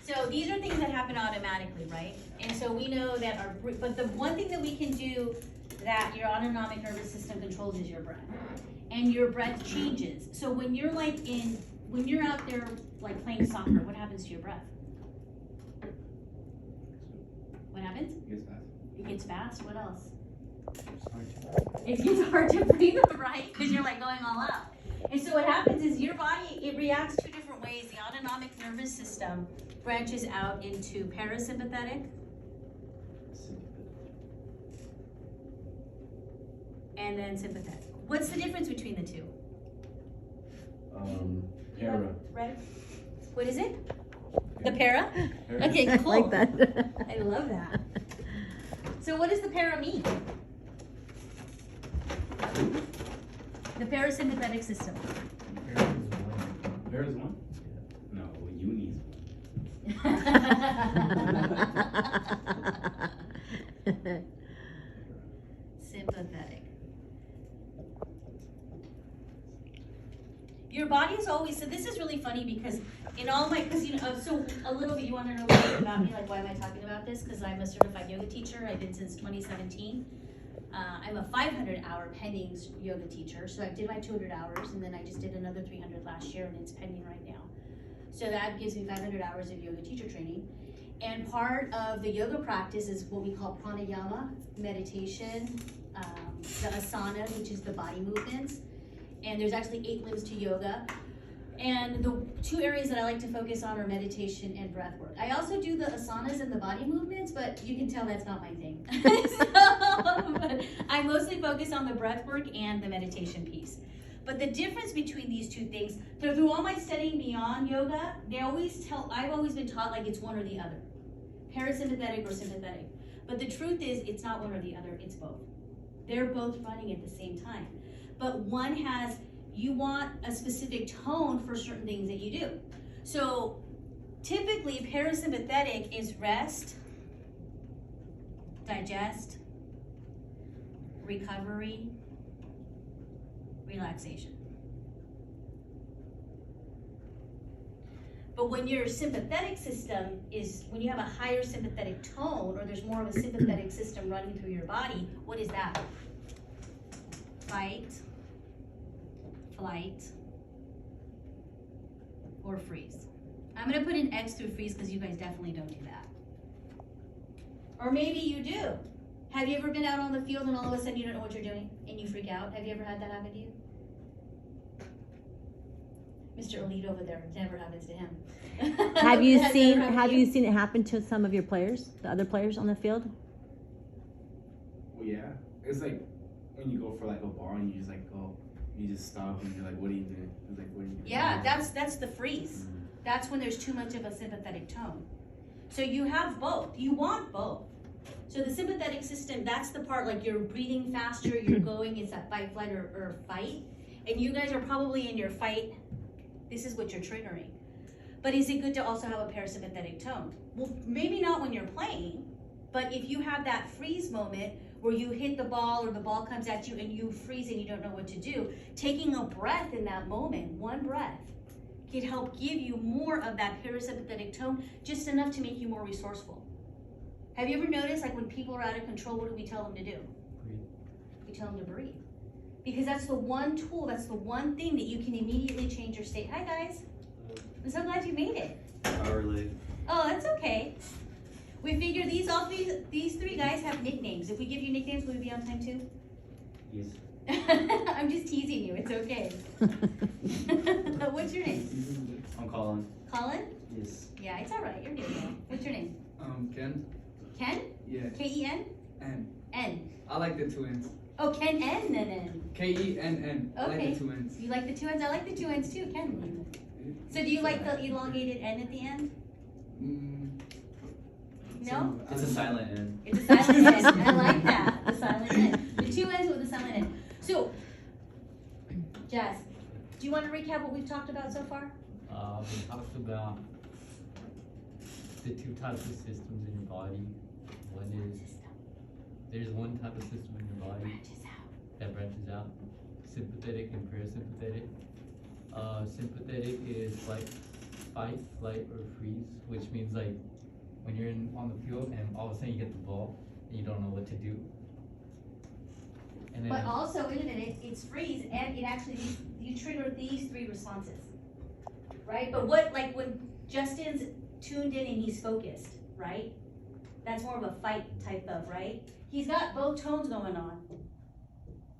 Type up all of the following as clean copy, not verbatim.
So these are things that happen automatically, right? And so we know that but the one thing that we can do that your autonomic nervous system controls is your breath. And your breath changes. So when you're when you're out there like playing soccer, what happens to your breath? What happens? It gets fast. It gets fast. What else? It's hard to- It gets hard to breathe, right? Because you're like going all out. And so what happens is your body, it reacts two different ways. The autonomic nervous system branches out into parasympathetic and then sympathetic. What's the difference between the two? Para. Right? What is it? The para? Para. Okay, I cool. like that. I love that. So what does the para mean? The parasympathetic system. Para's one? No, uni's Sympathetic. Your body is always, so this is really funny because in all my, because so a little bit, you want to know a little bit about me, like why am I talking about this? Because I'm a certified yoga teacher. I've been since 2017. I'm a 500-hour pending yoga teacher. So I did my 200 hours and then I just did another 300 last year and it's pending right now. So that gives me 500 hours of yoga teacher training. And part of the yoga practice is what we call pranayama, meditation, the asana, which is the body movements. And there's actually 8 limbs to yoga. And the 2 areas that I like to focus on are meditation and breath work. I also do the asanas and the body movements, but you can tell that's not my thing. But I mostly focus on the breath work and the meditation piece. But the difference between these 2 things, through all my studying beyond yoga, I've always been taught like it's one or the other. Parasympathetic or sympathetic. But the truth is, it's not one or the other, it's both. They're both running at the same time. But one has, you want a specific tone for certain things that you do. So typically parasympathetic is rest, digest, recovery, relaxation. But when your sympathetic system is, when you have a higher sympathetic tone, or there's more of a sympathetic system running through your body, what is that? Fight, flight, or freeze. I'm gonna put an X through freeze because you guys definitely don't do that. Or maybe you do. Have you ever been out on the field and all of a sudden you don't know what you're doing and you freak out? Have you ever had that happen to you? Mr. Elite over there, it never happens to him. Have you Has it seen ever happened to you? it happen to some of your players, the other players on the field? Well, yeah. It's like when you go for like a ball and you just like go, you just stop and you're like, what are you doing? It's like, what are you doing? Yeah, that's the freeze. That's when there's too much of a sympathetic tone. So you have both. You want both. So the sympathetic system, that's the part like you're breathing faster, you're going, it's that fight, flight, or fight. And you guys are probably in your fight. This is what you're triggering. But is it good to also have a parasympathetic tone? Well, maybe not when you're playing, but if you have that freeze moment where you hit the ball or the ball comes at you and you freeze and you don't know what to do, taking a breath in that moment, one breath, can help give you more of that parasympathetic tone, just enough to make you more resourceful. Have you ever noticed, like when people are out of control, what do we tell them to do? Breathe. We tell them to breathe. Because that's the one tool, that's the one thing that you can immediately change your state. Hi guys, I'm so glad you made it. Power leg. Oh, that's okay. We figure these 3 guys have nicknames. If we give you nicknames, will we be on time too? Yes. I'm just teasing you, it's okay. What's your name? I'm Colin. Colin? Yes. Yeah, it's all right, you're new though. What's your name? Ken. Ken? Yeah. K-E-N? N. N. I like the 2 N's. Oh, Ken N and N. K-E-N-N. I Okay. like the 2 N's. You like the 2 N's? I like the 2 N's too, Ken. So do you like the elongated N at the end? No? It's a silent N. It's a silent N. I like that. The silent N. The 2 N's with the silent N. So, Jazz, do you want to recap what we've talked about so far? We talked about the 2 types of systems in your body. One is, there's one type of system in your body that branches out, sympathetic and parasympathetic. Sympathetic is like fight, flight, or freeze, which means like when you're on the field and all of a sudden you get the ball and you don't know what to do. And then But also, wait a minute, it's freeze, and it actually, you trigger these 3 responses, right? But what, like, when Justin's tuned in and he's focused, right? That's more of a fight type of, right? He's got both tones going on.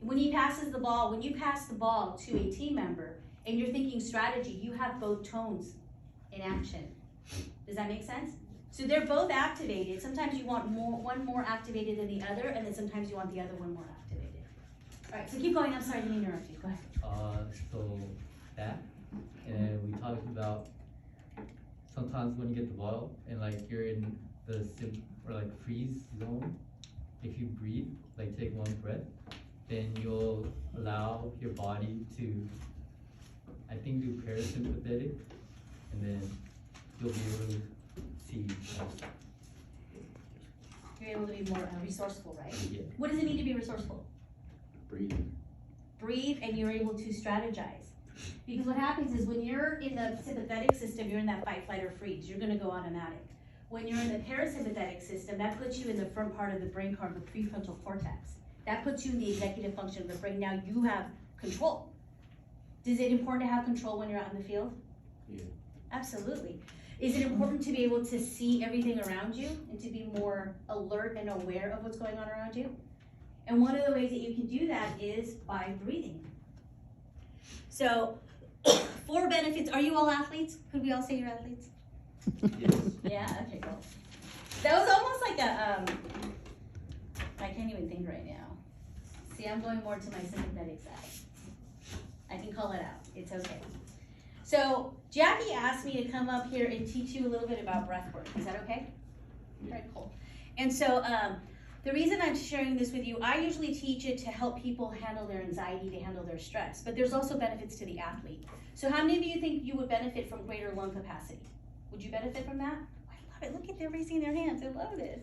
When he passes the ball, when you pass the ball to a team member, and you're thinking strategy, you have both tones in action. Does that make sense? So they're both activated. Sometimes you want one more activated than the other, and then sometimes you want the other one more activated. All right, so keep going. I'm sorry, I didn't interrupt you. Go ahead. so that, and we talked about sometimes when you get the ball and like you're in the sim or like freeze zone, if you breathe, like take one breath, then you'll allow your body to, I think, do parasympathetic, and then you'll be able to see. You're able to be more resourceful, right? Yeah. What does it mean to be resourceful? Breathing. Breathe, and you're able to strategize. Because what happens is when you're in the sympathetic system, you're in that fight, flight, or freeze. You're gonna go automatic. When you're in the parasympathetic system, that puts you in the front part of the brain called the prefrontal cortex. That puts you in the executive function of the brain. Now you have control. Is it important to have control when you're out in the field? Yeah. Absolutely. Is it important to be able to see everything around you and to be more alert and aware of what's going on around you? And one of the ways that you can do that is by breathing. So, 4 benefits. Are you all athletes? Could we all say you're athletes? Yes. Yeah, okay, cool. That was almost like a, I can't even think right now. See, I'm going more to my sympathetic side. I can call it out, it's okay. So, Jackie asked me to come up here and teach you a little bit about breath work. Is that okay? Yeah. Very cool. And so, the reason I'm sharing this with you, I usually teach it to help people handle their anxiety, to handle their stress, but there's also benefits to the athlete. So how many of you think you would benefit from greater lung capacity? Would you benefit from that? I love it, look at, they're raising their hands, I love this.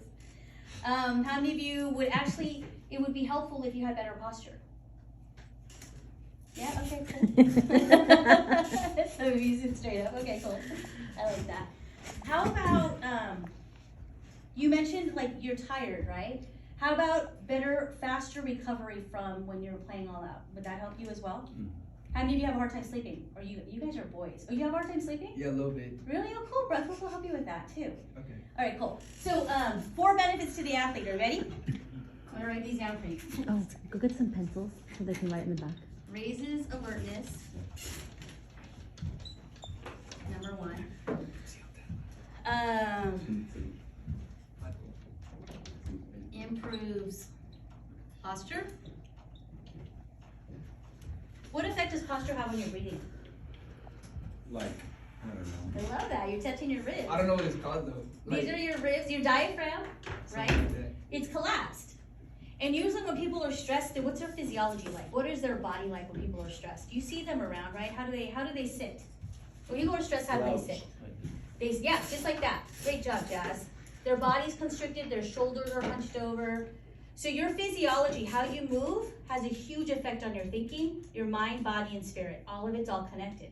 How many of you would actually, it would be helpful if you had better posture? Yeah, okay, cool. So you sit straight up, okay, cool. I like that. How about, you mentioned like you're tired, right? How about better, faster recovery from when you're playing all out? Would that help you as well? Mm. How many of you have a hard time sleeping? Or you guys are boys. Oh, you have a hard time sleeping? Yeah, a little bit. Really? Oh, cool. Breathwork will help you with that too. Okay. All right, cool. So, 4 benefits to the athlete. Are you ready? I'm gonna write these down for you. Oh, go get some pencils so they can write in the back. Raises alertness. Number 1. Improves posture. What effect does posture have when you're breathing? Like, I don't know. I love that. You're touching your ribs. I don't know what it's called though. These are your ribs, your diaphragm, right? something like that. It's collapsed. And usually when people are stressed, what's their physiology like? What is their body like when people are stressed? You see them around, right? How do they sit? When people are stressed, how do they sit? Yeah, just like that. Great job, Jazz. Their body's constricted, their shoulders are hunched over. So your physiology, how you move, has a huge effect on your thinking, your mind, body, and spirit. All of it's all connected.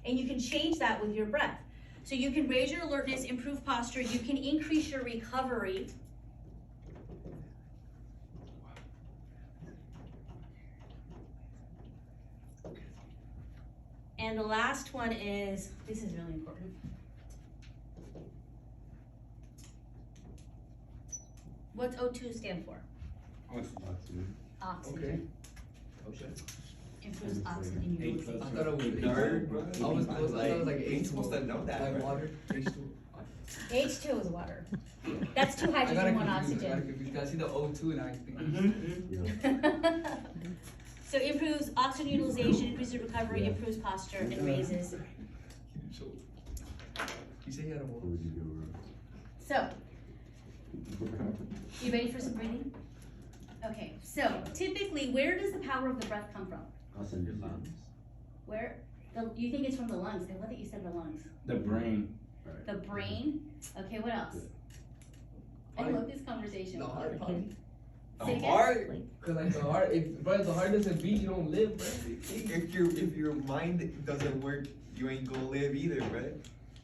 And you can change that with your breath. So you can raise your alertness, improve posture, you can increase your recovery. And the last one is, this is really important. What's O2 stand for? Oxygen. Oxygen. Okay. Improves oxygen A+. utilization. I thought it was Nerd, bro. I was close. I thought it was like Ain't H2O. supposed to know that, Like bro. water. H2O. H2 is water. That's 2 I got hydrogen, 1 confused. I got oxygen. confused. 'Cause I see the O2 and I think. So improves oxygen utilization, increases recovery, improves posture, and raises. So, you say you had a water. So, you ready for some breathing? Okay, so typically, where does the power of the breath come from? Your lungs. Where? You think it's from the lungs. I love that you said the lungs. The brain. The brain. Okay, what else? I Heart. love this conversation. The heart. Okay. The Say again? heart. Cause like the heart, if the heart doesn't beat, you don't live, bro. If your mind doesn't work, you ain't gonna live either, bro.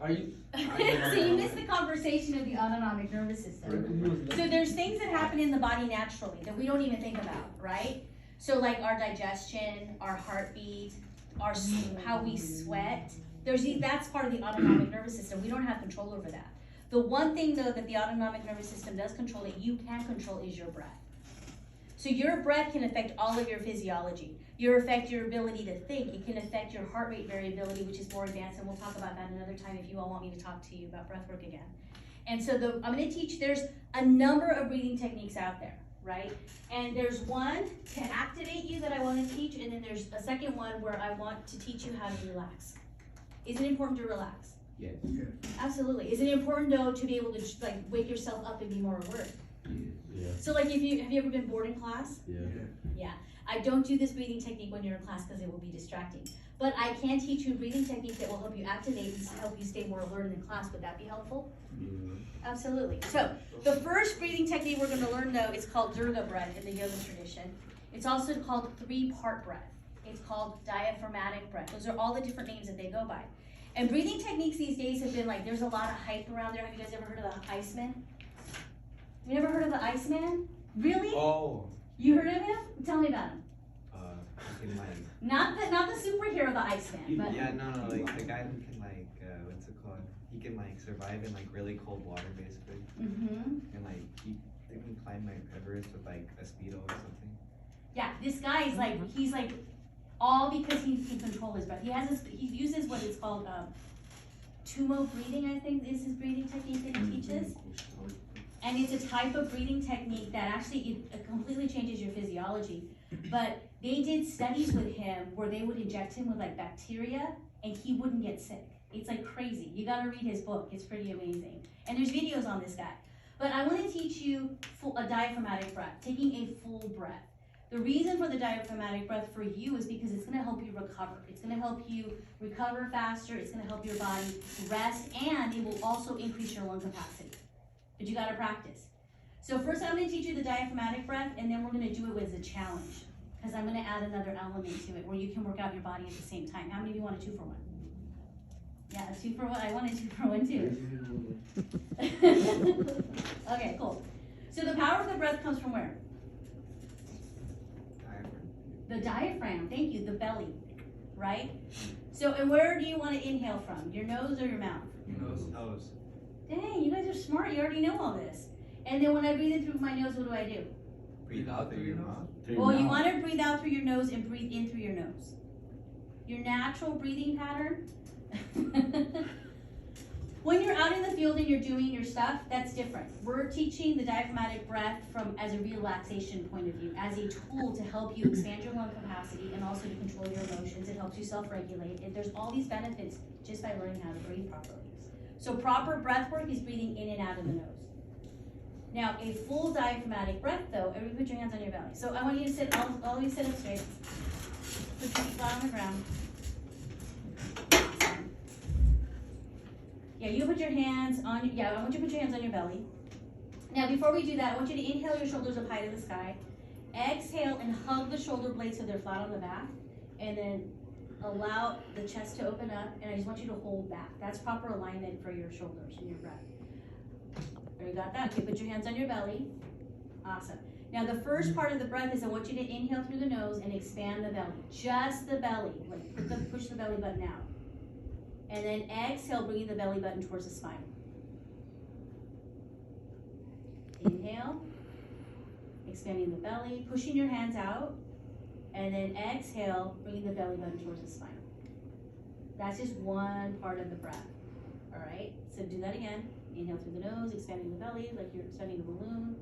Are you? So you missed the conversation of the autonomic nervous system. So there's things that happen in the body naturally that we don't even think about, right? So like our digestion, our heartbeat, how we sweat. That's part of the autonomic nervous system. We don't have control over that. The one thing though that the autonomic nervous system does control, that you can control, is your breath. So your breath can affect all of your physiology. Affect your ability to think. It can affect your heart rate variability, which is more advanced, and we'll talk about that another time if you all want me to talk to you about breath work again. And so I'm gonna teach, there's a number of breathing techniques out there, right? And there's one to activate you that I wanna teach, and then there's a second one where I want to teach you how to relax. Is it important to relax? Yes. Absolutely. Is it important though to be able to like wake yourself up and be more alert? Yeah. So like have you ever been bored in class? Yeah. Yeah. I don't do this breathing technique when you're in class because it will be distracting. But I can teach you a breathing technique that will help you activate and help you stay more alert in class. Would that be helpful? Absolutely. So the first breathing technique we're going to learn though is called Durga breath in the yoga tradition. It's also called 3-part breath. It's called diaphragmatic breath. Those are all the different names that they go by. And breathing techniques these days have been like, there's a lot of hype around there. Have you guys ever heard of the Iceman? You never heard of the Iceman? Really? Oh. You heard of him? Tell me about him. He can like. Not the superhero, the Iceman, but Yeah, no, like the guy who can like, what's it called? He can like survive in like really cold water, basically. And like he can climb like Everest with like a speedo or something. yeah, this guy is like, he's like, all because he can control his breath. He uses what is called Tumo breathing, I think is his breathing technique that he teaches. And it's a type of breathing technique that actually it completely changes your physiology. But they did studies with him where they would inject him with like bacteria and he wouldn't get sick. It's like crazy. You gotta read his book. It's pretty amazing. And there's videos on this guy. But I wanna teach you a diaphragmatic breath, taking a full breath. The reason for the diaphragmatic breath for you is because it's gonna help you recover. It's gonna help you recover faster. It's gonna help your body rest, and it will also increase your lung capacity. But you gotta practice. So first I'm gonna teach you the diaphragmatic breath, and then we're gonna do it as a challenge, because I'm gonna add another element to it where you can work out your body at the same time. How many of you want a 2 for 1? Yeah, a 2 for 1. I want a 2 for 1 too. Okay, cool. So the power of the breath comes from where? The diaphragm, thank you, the belly, right? So, and where do you want to inhale from? Your nose or your mouth? Nose. Dang, you guys are smart, you already know all this. And then when I breathe in through my nose, what do I do? Breathe out through your mouth. Well, you want to breathe out through your nose and breathe in through your nose. Your natural breathing pattern. When you're out in the field and you're doing your stuff, that's different. We're teaching the diaphragmatic breath as a relaxation point of view, as a tool to help you expand your lung capacity and also to control your emotions. It helps you self-regulate. There's all these benefits just by learning how to breathe properly. So proper breath work is breathing in and out of the nose. Now, a full diaphragmatic breath, though, everybody put your hands on your belly. So I want you to sit, all of you sit up straight. Put your feet flat on the ground. Yeah, you put your hands on, I want you to put your hands on your belly. Now, before we do that, I want you to inhale your shoulders up high to the sky. Exhale and hug the shoulder blades so they're flat on the back. And then allow the chest to open up, and I just want you to hold back. That's proper alignment for your shoulders and your breath. There, you got that? Okay, put your hands on your belly. Awesome. Now, the first part of the breath is I want you to inhale through the nose and expand the belly. Just the belly. Like, push the belly button out. And then exhale, bringing the belly button towards the spine. Inhale, expanding the belly, pushing your hands out, and then exhale, bringing the belly button towards the spine. That's just one part of the breath. All right, so do that again. Inhale through the nose, expanding the belly like you're expanding a balloon.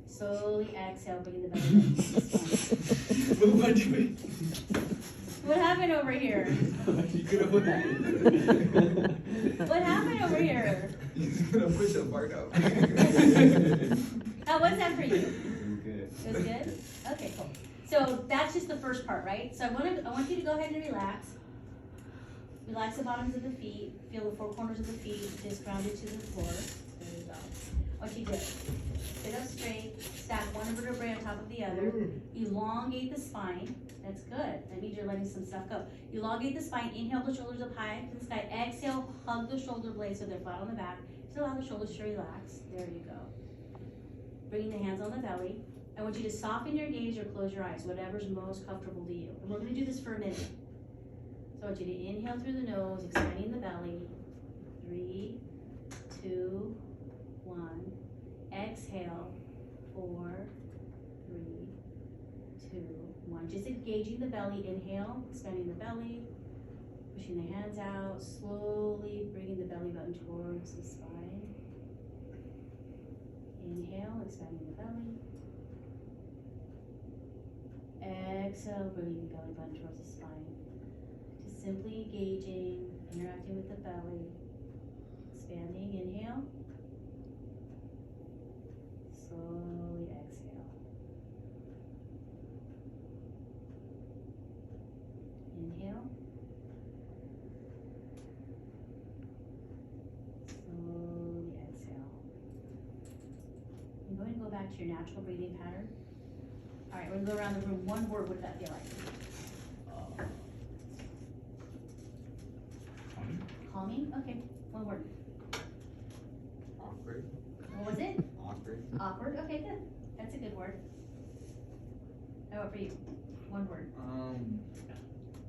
Slowly exhale, bringing the belly button towards the spine. What happened over here? What happened over here? He's gonna push the part out. How was that for you? Good. It was good? Okay, cool. So that's just the first part, right? So I want you to go ahead and relax. Relax the bottoms of the feet. Feel the 4 corners of the feet just grounded to the floor. There you go. What you did. Sit up straight. Stack one vertebrae on top of the other. Elongate the spine. That's good. That means you're letting some stuff go. Elongate the spine. Inhale the shoulders up high to the sky. Exhale, hug the shoulder blades so they're flat on the back. Just allow the shoulders to relax. There you go. Bringing the hands on the belly. I want you to soften your gaze or close your eyes, whatever's most comfortable to you. And we're gonna do this for a minute. So I want you to inhale through the nose, expanding the belly. 3, 2, 1. Exhale. 4, 3, 2, 1. Just engaging the belly. Inhale, expanding the belly. Pushing the hands out. Slowly bringing the belly button towards the spine. Inhale, expanding the belly. Exhale, bringing the belly button towards the spine. Just simply engaging, interacting with the belly. Expanding, inhale. Slowly exhale. Inhale. Slowly exhale. I'm going to go back to your natural breathing pattern. All right, we're gonna go around the room. One word, what does that feel like? Calming? Okay, one word. Awkward. What was it? Awkward. Awkward? Okay, good. That's a good word. How about for you? One word.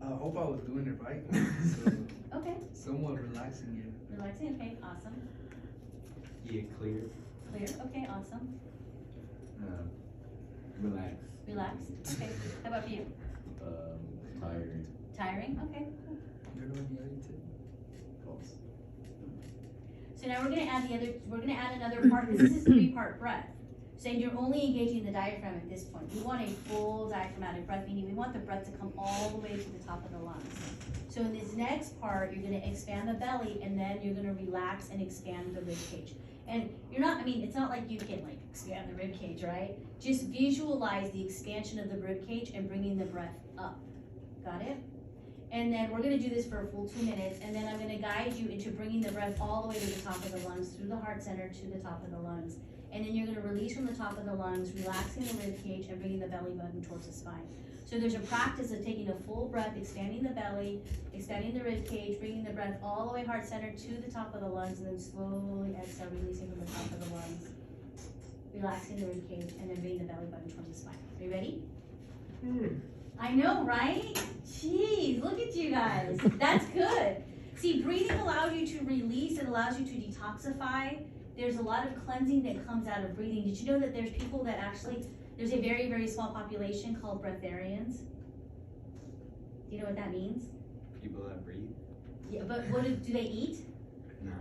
I hope I was doing it right. So, Okay, somewhat relaxing, yeah. relaxing, okay, awesome. Yeah, clear. Clear, okay, awesome. Relax. Relax, okay. How about for you? Tired. Tiring, okay. You're doing the other two. Pulse. So now we're gonna add another part, because this is 3-part breath. Saying you're only engaging the diaphragm at this point. We want a full diaphragmatic breath, meaning we want the breath to come all the way to the top of the lungs. So in this next part, you're gonna expand the belly, and then you're gonna relax and expand the rib cage. And you're not, I mean, it's not like you can like expand the rib cage, right? Just visualize the expansion of the rib cage and bringing the breath up. Got it? And then we're gonna do this for a full 2 minutes, and then I'm gonna guide you into bringing the breath all the way to the top of the lungs, through the heart center to the top of the lungs. And then you're gonna release from the top of the lungs, relaxing the rib cage and bringing the belly button towards the spine. So there's a practice of taking a full breath, expanding the belly, expanding the rib cage, bringing the breath all the way heart center to the top of the lungs, and then slowly exhale, releasing from the top of the lungs. Relaxing the rib cage, and then bringing the belly button towards the spine. Are you ready? I know, right? Jeez, look at you guys. That's good. See, breathing allows you to release, it allows you to detoxify. There's a lot of cleansing that comes out of breathing. Did you know that there's people that actually, there's a very, very small population called breatharians? Do you know what that means? People that breathe. Yeah, but what do they eat? No.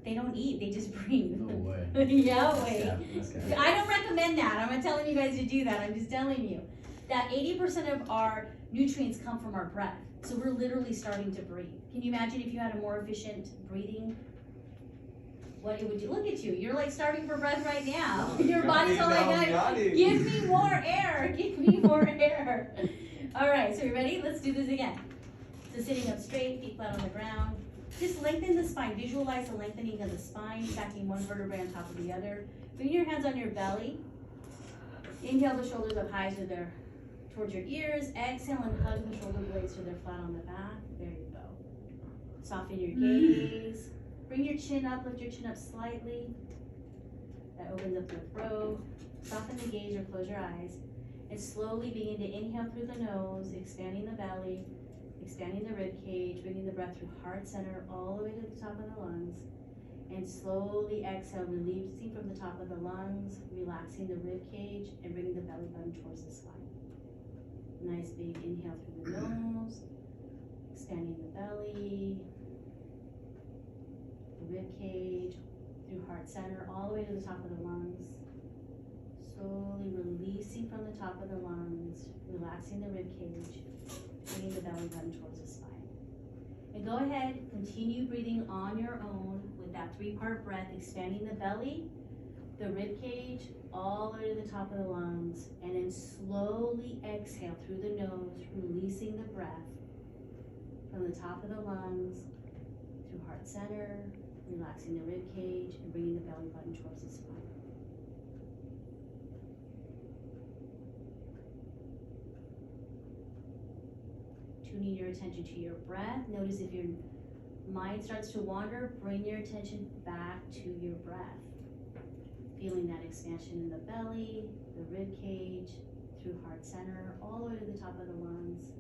They don't eat, they just breathe. No way. Yeah, wait. Okay. I don't recommend that. I'm not telling you guys to do that. I'm just telling you that 80% of our nutrients come from our breath. So we're literally starting to breathe. Can you imagine if you had a more efficient breathing? What it would do? Look at you. You're like starving for breath right now. Your body's all like, give me more air. Give me more air. All right, so you ready? Let's do this again. So sitting up straight, feet flat on the ground. Just lengthen the spine. Visualize the lengthening of the spine, stacking one vertebrae on top of the other. Bring your hands on your belly. Inhale the shoulders up high so they're towards your ears. Exhale and hug the shoulder blades so they're flat on the back. There you go. Soften your gaze. Bring your chin up, lift your chin up slightly. That opens up the throat. Soften the gaze or close your eyes. And slowly begin to inhale through the nose, expanding the belly, expanding the rib cage, bringing the breath through heart center all the way to the top of the lungs. And slowly exhale, releasing from the top of the lungs, relaxing the rib cage, and bringing the belly button towards the spine. Nice big inhale through the nose, expanding the belly, the rib cage, through heart center, all the way to the top of the lungs. Slowly releasing from the top of the lungs, relaxing the rib cage, bringing the belly button towards the spine. And go ahead, continue breathing on your own with that 3-part breath, expanding the belly, the rib cage, all the way to the top of the lungs, and then slowly exhale through the nose, releasing the breath from the top of the lungs, through heart center, relaxing the rib cage, and bringing the belly button towards the spine. tuning your attention to your breath. Notice if your mind starts to wander, bring your attention back to your breath. Feeling that expansion in the belly, the rib cage, through heart center, all the way to the top of the lungs.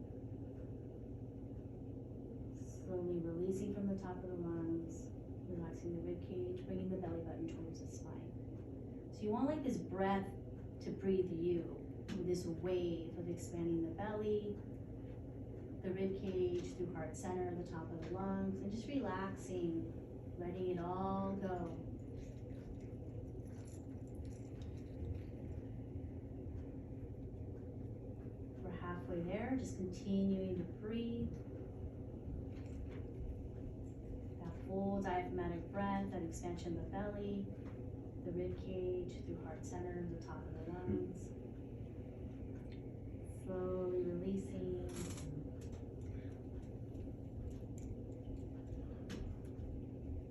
Slowly releasing from the top of the lungs, relaxing the rib cage, bringing the belly button towards the spine. So you want like this breath to breathe you, with this wave of expanding the belly, the rib cage, through heart center, the top of the lungs, and just relaxing, letting it all go. We're halfway there, just continuing to breathe. That full diaphragmatic breath, that expansion of the belly, the rib cage, through heart center, the top of the lungs. Slowly releasing.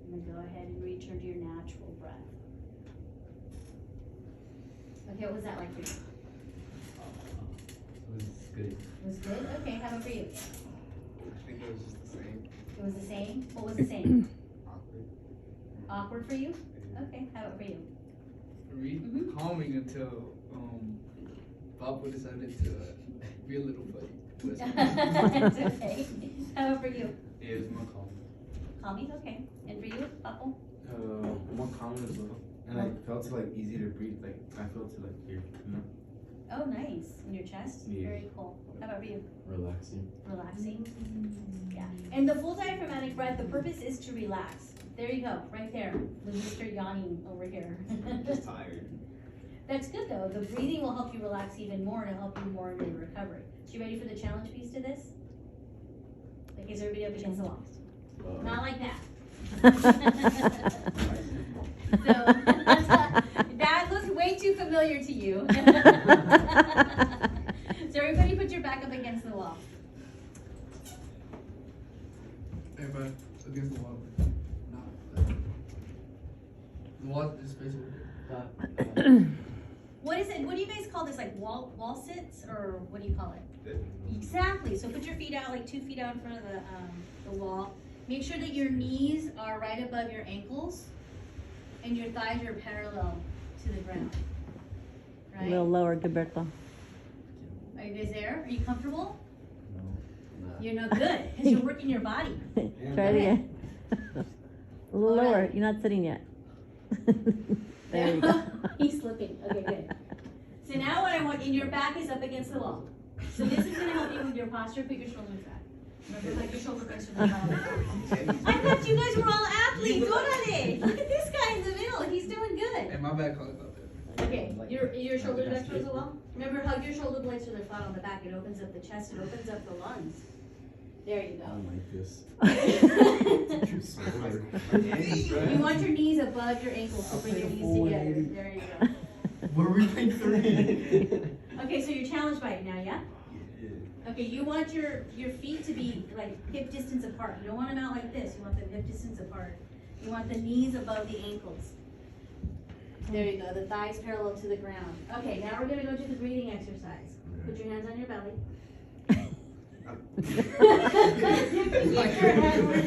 And then go ahead and return to your natural breath. Okay, what was that like for you? It was good. It was good? Okay, how about for you? I think it was just the same. It was the same? What was the same? Awkward. Awkward for you? Okay, how about for you? For me, Mhm. calming until Papa decided to be a little funny. It's okay. How about for you? Yeah, it was more calm. Calming, okay. And for you, Papo? More common as well. And I felt it like easy to breathe. Like I felt it like here, you know, Oh, nice. In your chest? Yeah. Very cool. How about for you? relaxing. Relaxing? Yeah. And the full diaphragmatic breath, the purpose is to relax. There you go, right there. With Mr. Yawning over here. I'm just tired. That's good though. The breathing will help you relax even more and it'll help you more in your recovery. So you ready for the challenge piece to this? Like, is everybody up against the wall? Not like that. So that looks way too familiar to you. So everybody put your back up against the wall. Everybody against the wall. The wall is facing over here. What is it? What do you guys call this? Like wall sits, or what do you call it? Exactly. So put your feet out, like 2 feet out in front of the wall. Make sure that your knees are right above your ankles, and your thighs are parallel to the ground. A Right? little lower, Gilberto. Are you guys there? Are you comfortable? No. You're no good because you're working your body. Try it Okay. again. A little All lower. right. You're not sitting yet. There you go. He's slipping. Okay, good. So now what I want, and your back is up against the wall. So this is gonna help you with your posture. Put your shoulders back. Remember, like your shoulder blades to the bottom. I thought you guys were all athletes. Orale. Look at this guy in the middle. He's doing good. And my back hung up there. Okay, your shoulders back towards the wall. Remember, hug your shoulder blades to the flat on the back. It opens up the chest. It opens up the lungs. There you I go. don't like this. You want your knees above your ankles, so bring your knees together. There you go. Where we playing 3? Okay, so you're challenged by it now, yeah? Okay, you want your feet to be like hip distance apart. You don't want them out like this. You want them hip distance apart. You want the knees above the ankles. There you go, the thighs parallel to the ground. Okay, now we're gonna go to the breathing exercise. Put your hands on your belly. You can keep your head where